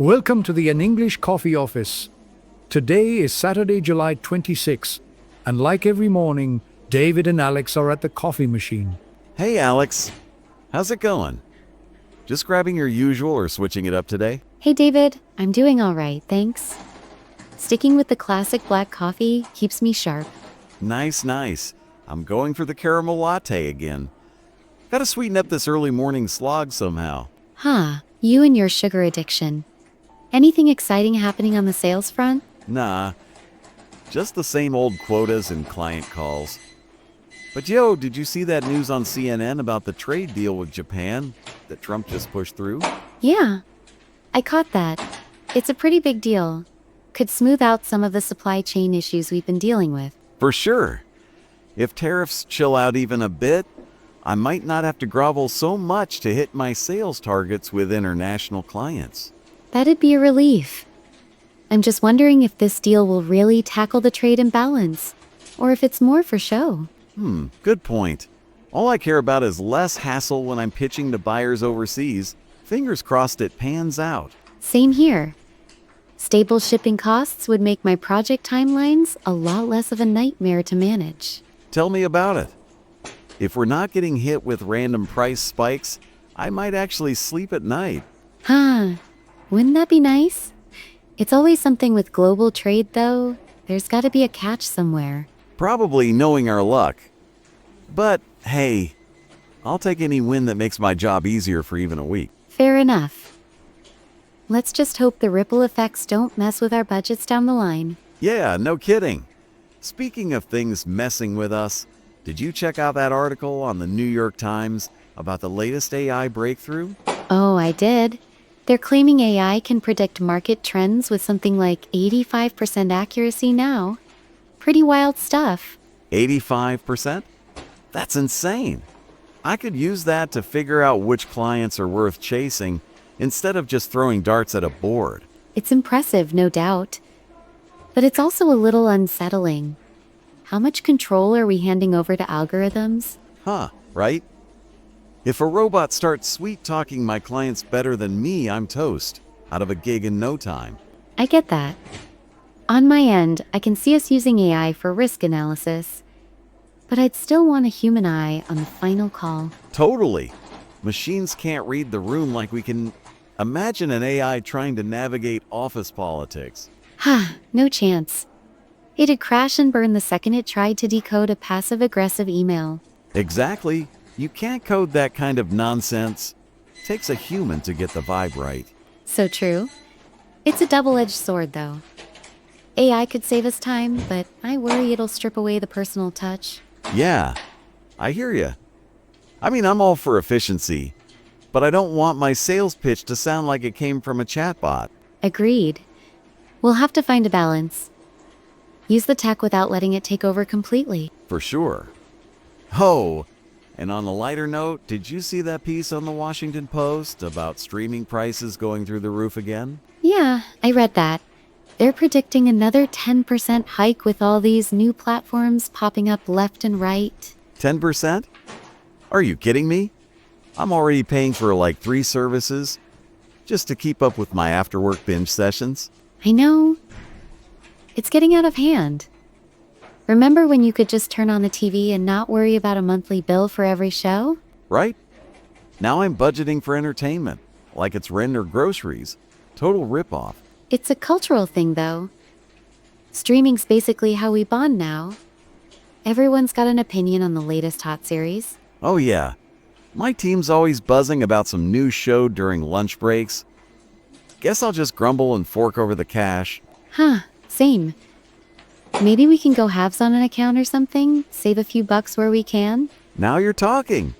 Welcome to the An English Coffee Office. Today is Saturday, July 26, and like every morning, David and Alex are at the coffee machine. Hey Alex, how's it going? Just grabbing your usual or switching it up today? Hey David, I'm doing all right, thanks. Sticking with the classic black coffee keeps me sharp. Nice. I'm going for the caramel latte again. Gotta sweeten up this early morning slog somehow. You and your sugar addiction. Anything exciting happening on the sales front? Nah, just the same old quotas and client calls. But yo, did you see that news on CNN about the trade deal with Japan that Trump just pushed through? Yeah, I caught that. It's a pretty big deal. Could smooth out some of the supply chain issues we've been dealing with. For sure. If tariffs chill out even a bit, I might not have to grovel so much to hit my sales targets with international clients. That'd be a relief. I'm just wondering if this deal will really tackle the trade imbalance, or if it's more for show. Good point. All I care about is less hassle when I'm pitching to buyers overseas. Fingers crossed it pans out. Same here. Stable shipping costs would make my project timelines a lot less of a nightmare to manage. Tell me about it. If we're not getting hit with random price spikes, I might actually sleep at night. Wouldn't that be nice? It's always something with global trade, though. There's got to be a catch somewhere. Probably knowing our luck. But hey, I'll take any win that makes my job easier for even a week. Fair enough. Let's just hope the ripple effects don't mess with our budgets down the line. Yeah, no kidding. Speaking of things messing with us, did you check out that article on the New York Times about the latest AI breakthrough? Oh, I did. They're claiming AI can predict market trends with something like 85% accuracy now. Pretty wild stuff. 85%? That's insane. I could use that to figure out which clients are worth chasing instead of just throwing darts at a board. It's impressive, no doubt. But it's also a little unsettling. How much control are we handing over to algorithms? Right? If a robot starts sweet-talking my clients better than me, I'm toast. Out of a gig in no time. I get that. On my end, I can see us using AI for risk analysis. But I'd still want a human eye on the final call. Totally. Machines can't read the room like we can. Imagine an AI trying to navigate office politics. No chance. It'd crash and burn the second it tried to decode a passive-aggressive email. Exactly. You can't code that kind of nonsense. Takes a human to get the vibe right. So true. It's a double-edged sword, though. AI could save us time, but I worry it'll strip away the personal touch. Yeah, I hear ya. I mean, I'm all for efficiency, but I don't want my sales pitch to sound like it came from a chatbot. Agreed. We'll have to find a balance. Use the tech without letting it take over completely. For sure. Oh, and on a lighter note, did you see that piece on the Washington Post about streaming prices going through the roof again? Yeah, I read that. They're predicting another 10% hike with all these new platforms popping up left and right. 10%? Are you kidding me? I'm already paying for like 3 services just to keep up with my after-work binge sessions. I know. It's getting out of hand. Remember when you could just turn on the TV and not worry about a monthly bill for every show? Right? Now I'm budgeting for entertainment, like it's rent or groceries. Total ripoff. It's a cultural thing, though. Streaming's basically how we bond now. Everyone's got an opinion on the latest hot series. Oh yeah. My team's always buzzing about some new show during lunch breaks. Guess I'll just grumble and fork over the cash. Same. Maybe we can go halves on an account or something, save a few bucks where we can. Now you're talking.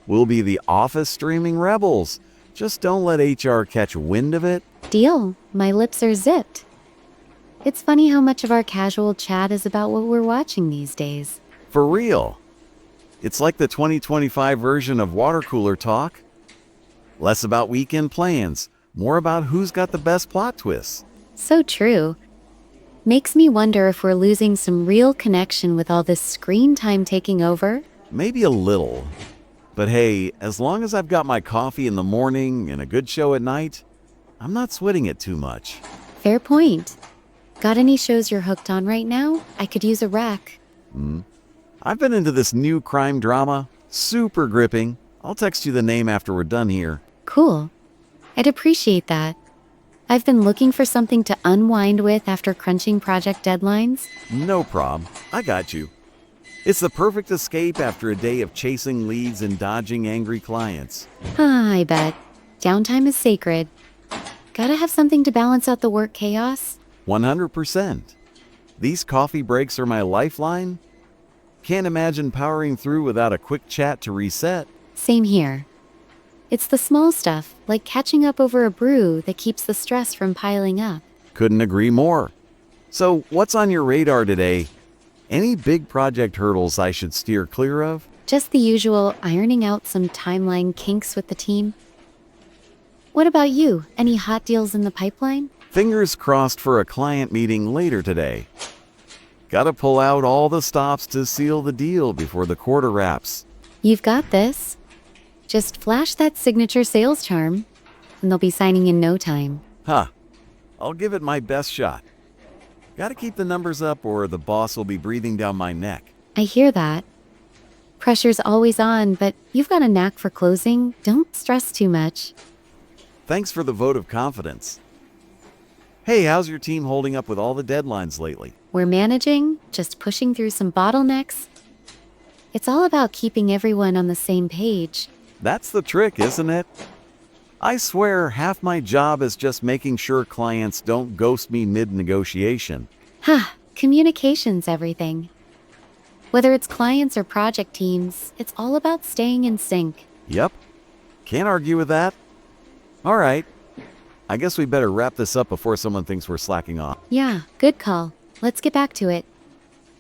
We'll be the office streaming rebels. Just don't let HR catch wind of it. Deal. My lips are zipped. It's funny how much of our casual chat is about what we're watching these days. For real. It's like the 2025 version of water cooler talk. Less about weekend plans, more about who's got the best plot twists. So true. Makes me wonder if we're losing some real connection with all this screen time taking over. Maybe a little. But hey, as long as I've got my coffee in the morning and a good show at night, I'm not sweating it too much. Fair point. Got any shows you're hooked on right now? I could use a rec. I've been into this new crime drama. Super gripping. I'll text you the name after we're done here. Cool. I'd appreciate that. I've been looking for something to unwind with after crunching project deadlines. No prob. I got you. It's the perfect escape after a day of chasing leads and dodging angry clients. I bet. Downtime is sacred. Gotta have something to balance out the work chaos. 100%. These coffee breaks are my lifeline. Can't imagine powering through without a quick chat to reset. Same here. It's the small stuff, like catching up over a brew, that keeps the stress from piling up. Couldn't agree more. So, what's on your radar today? Any big project hurdles I should steer clear of? Just the usual, ironing out some timeline kinks with the team. What about you? Any hot deals in the pipeline? Fingers crossed for a client meeting later today. Gotta pull out all the stops to seal the deal before the quarter wraps. You've got this. Just flash that signature sales charm, and they'll be signing in no time. I'll give it my best shot. Gotta keep the numbers up or the boss will be breathing down my neck. I hear that. Pressure's always on, but you've got a knack for closing. Don't stress too much. Thanks for the vote of confidence. Hey, how's your team holding up with all the deadlines lately? We're managing, just pushing through some bottlenecks. It's all about keeping everyone on the same page. That's the trick, isn't it? I swear half my job is just making sure clients don't ghost me mid-negotiation. Communication's everything. Whether it's clients or project teams, it's all about staying in sync. Yep. Can't argue with that. All right. I guess we better wrap this up before someone thinks we're slacking off. Yeah, good call. Let's get back to it.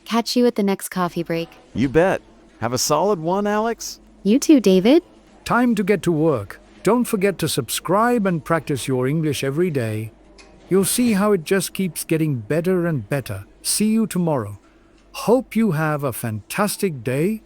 Catch you at the next coffee break. You bet. Have a solid one, Alex. You too, David. Time to get to work. Don't forget to subscribe and practice your English every day. You'll see how it just keeps getting better and better. See you tomorrow. Hope you have a fantastic day.